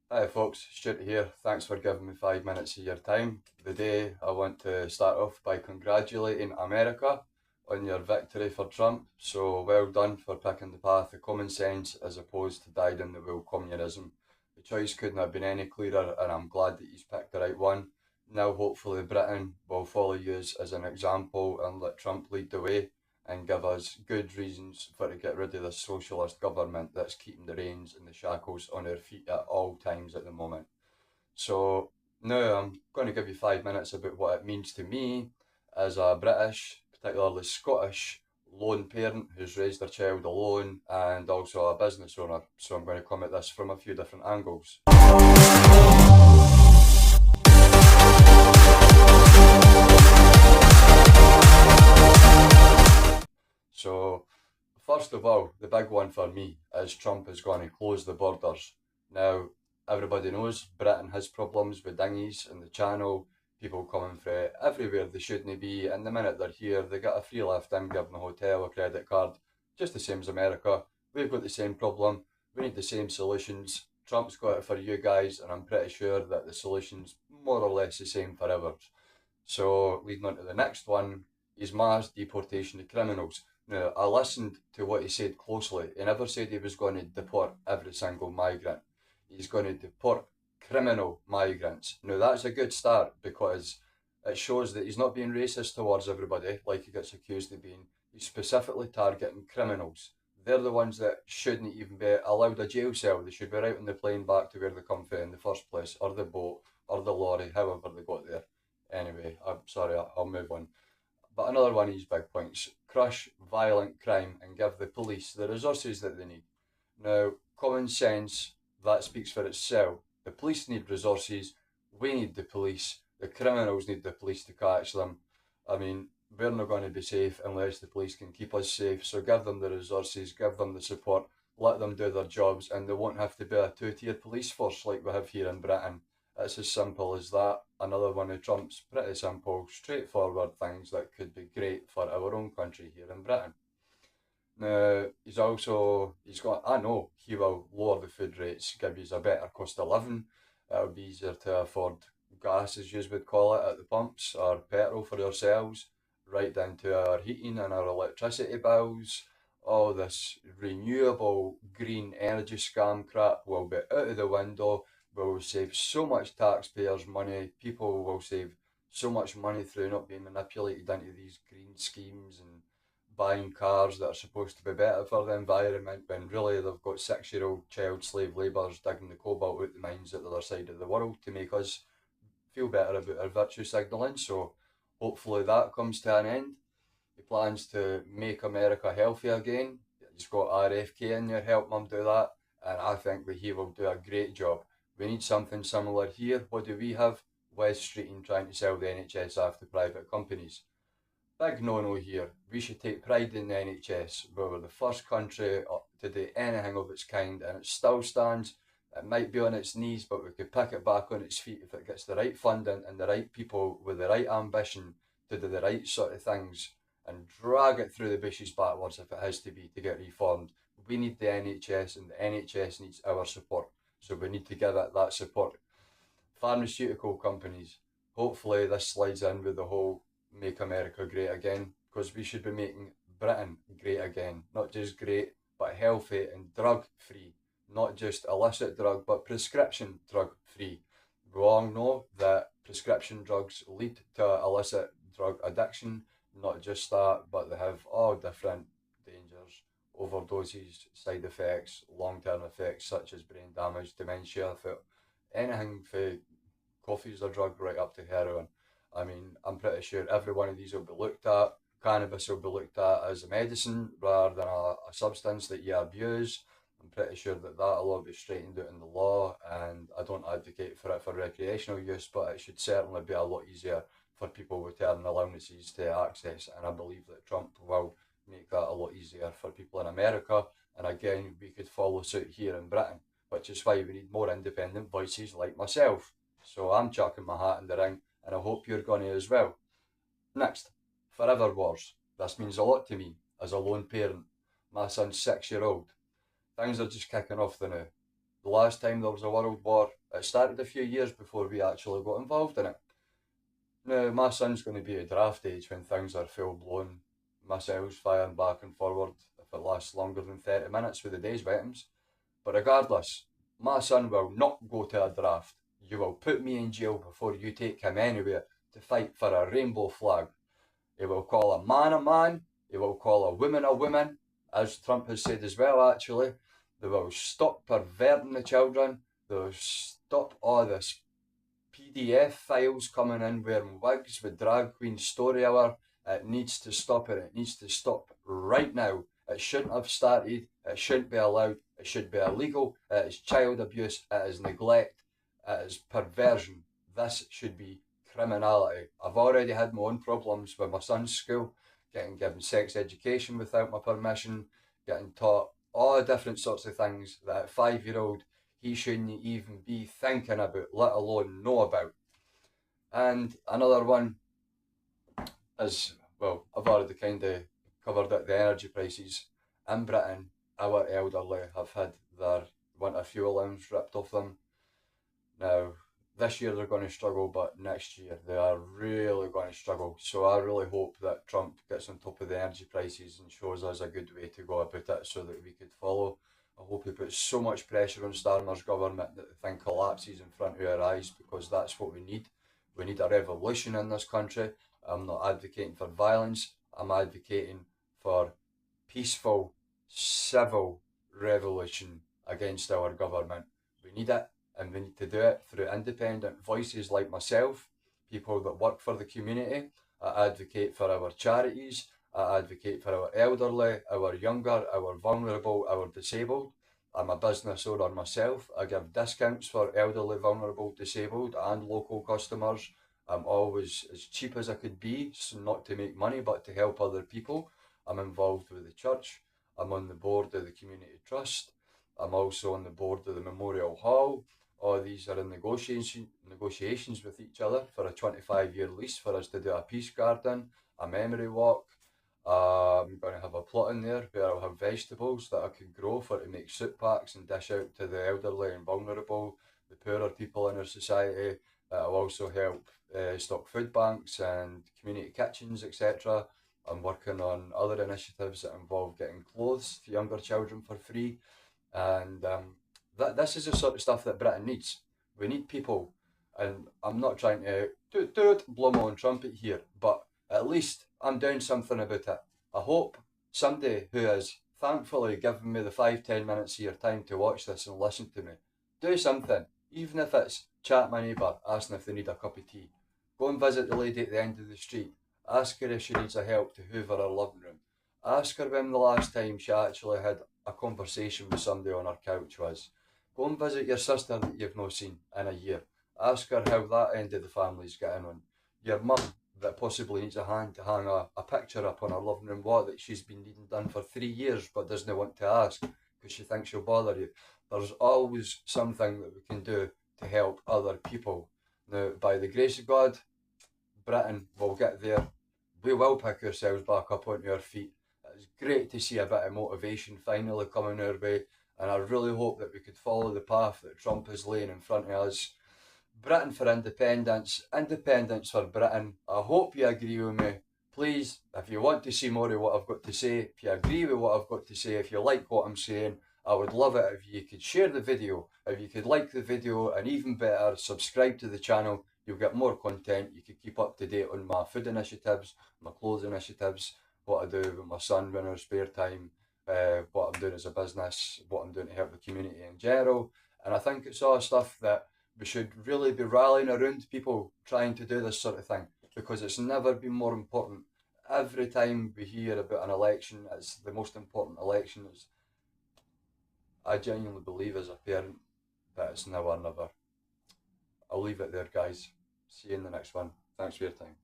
Hi folks, Stuart here. Thanks for giving me 5 minutes of your time. Today I want to start off by congratulating America on your victory for Trump. So well done for picking the path of common sense as opposed to dyed in the wool communism. The choice couldn't have been any clearer and I'm glad that he's picked the right one. Now hopefully Britain will follow you as an example and let Trump lead the way and give us good reasons for to get rid of the socialist government that's keeping the reins and the shackles on our feet at all times at the moment. So now I'm going to give you 5 minutes about what it means to me as a British, particularly Scottish, lone parent who's raised their child alone and also a business owner. So I'm going to come at this from a few different angles. So, first of all, the big one for me is Trump is going to close the borders. Now, everybody knows Britain has problems with dinghies in the Channel, people coming from everywhere they shouldn't be, and the minute they're here, they get a free lift in, give them a hotel, a credit card, just the same as America. We've got the same problem, we need the same solutions. Trump's got it for you guys, and I'm pretty sure that the solution's more or less the same for others. So, leading on to the next one is mass deportation of criminals. Now, I listened to what he said closely. He never said he was going to deport every single migrant. He's going to deport criminal migrants. Now, that's a good start because it shows that he's not being racist towards everybody like he gets accused of being. He's specifically targeting criminals. They're the ones that shouldn't even be allowed a jail cell. They should be right on the plane back to where they come from in the first place, or the boat, or the lorry, however they got there. Anyway, I'm sorry, I'll move on. But another one of his big points: crush violent crime and give the police the resources that they need. Now, common sense, that speaks for itself. The police need resources, we need the police, the criminals need the police to catch them. I mean, we're not going to be safe unless the police can keep us safe, so give them the resources, give them the support, let them do their jobs, and they won't have to be a two-tier police force like we have here in Britain. It's as simple as that. Another one of Trump's pretty simple, straightforward things that could be great for our own country here in Britain. Now, he's got, I know he will lower the food rates, give you a better cost of living. It'll be easier to afford gas, as you would call it, at the pumps, or petrol for yourselves, right down to our heating and our electricity bills. All this renewable green energy scam crap will be out of the window. We will save so much taxpayers' money. People will save so much money through not being manipulated into these green schemes and buying cars that are supposed to be better for the environment when really they've got 6-year-old child slave labourers digging the cobalt out the mines at the other side of the world to make us feel better about our virtue signalling. So hopefully that comes to an end. He plans to make America healthy again. He's got RFK in there, help him do that, and I think that he will do a great job. We need something similar here. What do we have? West Street trying to sell the NHS off to private companies. Big no-no here. We should take pride in the NHS. We were the first country to do anything of its kind, and it still stands. It might be on its knees, but we could pick it back on its feet if it gets the right funding and the right people with the right ambition to do the right sort of things and drag it through the bushes backwards if it has to be to get reformed. We need the NHS and the NHS needs our support. So we need to give it that support. Pharmaceutical companies. Hopefully this slides in with the whole make America great again, because we should be making Britain great again. Not just great, but healthy and drug free. Not just illicit drug, but prescription drug free. We all know that prescription drugs lead to illicit drug addiction. Not just that, but they have all different dangers: overdoses, side effects, long term effects such as brain damage, dementia, anything for coffee's a drug right up to heroin. I mean, I'm pretty sure every one of these will be looked at. Cannabis will be looked at as a medicine rather than a substance that you abuse. I'm pretty sure that that'll all be straightened out in the law, and I don't advocate for it for recreational use, but it should certainly be a lot easier for people with terminal illnesses to access, and I believe that Trump will make that a lot easier for people in America, and again, we could follow suit here in Britain, which is why we need more independent voices like myself. So I'm chucking my hat in the ring, and I hope you're going to as well. Next, forever wars. This means a lot to me as a lone parent. My son's 6-year old. Things are just kicking off the now. The last time there was a world war, it started a few years before we actually got involved in it. Now, my son's going to be at draft age when things are full blown, missiles firing back and forward if it lasts longer than 30 minutes with the day's weapons. But regardless, my son will not go to a draft. You will put me in jail before you take him anywhere to fight for a rainbow flag. He will call a man, he will call a woman, as Trump has said as well actually. They will stop perverting the children, they will stop all this PDF files coming in wearing wigs with drag queen story hour. It needs to stop it needs to stop right now. It shouldn't have started, it shouldn't be allowed, it should be illegal, it is child abuse, it is neglect, it is perversion. This should be criminality. I've already had my own problems with my son's school, getting given sex education without my permission, getting taught all different sorts of things that a 5-year-old he shouldn't even be thinking about, let alone know about. And another one is, well, I've already kind of covered it, the energy prices. In Britain, our elderly have had their winter fuel allowance ripped off them. Now, this year they're going to struggle, but next year they are really going to struggle. So I really hope that Trump gets on top of the energy prices and shows us a good way to go about it so that we could follow. I hope he puts so much pressure on Starmer's government that the thing collapses in front of our eyes, because that's what we need. We need a revolution in this country. I'm not advocating for violence. I'm advocating for peaceful, civil revolution against our government. We need it, and we need to do it through independent voices like myself, people that work for the community. I advocate for our charities. I advocate for our elderly, our younger, our vulnerable, our disabled. I'm a business owner myself. I give discounts for elderly, vulnerable, disabled and local customers. I'm always as cheap as I could be, so not to make money but to help other people. I'm involved with the church. I'm on the board of the community trust. I'm also on the board of the Memorial Hall. All these are in negotiations with each other for a 25-year lease for us to do a peace garden, a memory walk. I'm going to have a plot in there where I'll have vegetables that I can grow for to make soup packs and dish out to the elderly and vulnerable, the poorer people in our society. I'll also help stock food banks and community kitchens, etc. I'm working on other initiatives that involve getting clothes to younger children for free. And this is the sort of stuff that Britain needs. We need people, and I'm not trying to blow my own trumpet here, but at least I'm doing something about it. I hope somebody who has thankfully given me the 5-10 minutes of your time to watch this and listen to me, do something, even if it's chat my neighbour, asking if they need a cup of tea. Go and visit the lady at the end of the street. Ask her if she needs a help to hoover her living room. Ask her when the last time she actually had a conversation with somebody on her couch was. Go and visit your sister that you've not seen in a year. Ask her how that end of the family's getting on. Your mum that possibly needs a hand to hang a picture up on her living room wall that she's been needing done for 3 years but doesn't want to ask because she thinks she'll bother you. There's always something that we can do to help other people. Now, by the grace of God, Britain will get there. We will pick ourselves back up onto our feet. It's great to see a bit of motivation finally coming our way, and I really hope that we could follow the path that Trump is laying in front of us. Britain for independence, independence for Britain. I hope you agree with me. Please, if you want to see more of what I've got to say, if you agree with what I've got to say, if you like what I'm saying, I would love it if you could share the video, if you could like the video, and even better, subscribe to the channel. You'll get more content. You can keep up to date on my food initiatives, my clothes initiatives, what I do with my son in our spare time, what I'm doing as a business, what I'm doing to help the community in general. And I think it's all stuff that we should really be rallying around people trying to do this sort of thing, because it's never been more important. Every time we hear about an election, it's the most important election. I genuinely believe as a parent that it's now or never. I'll leave it there, guys. See you in the next one. Thanks for your time.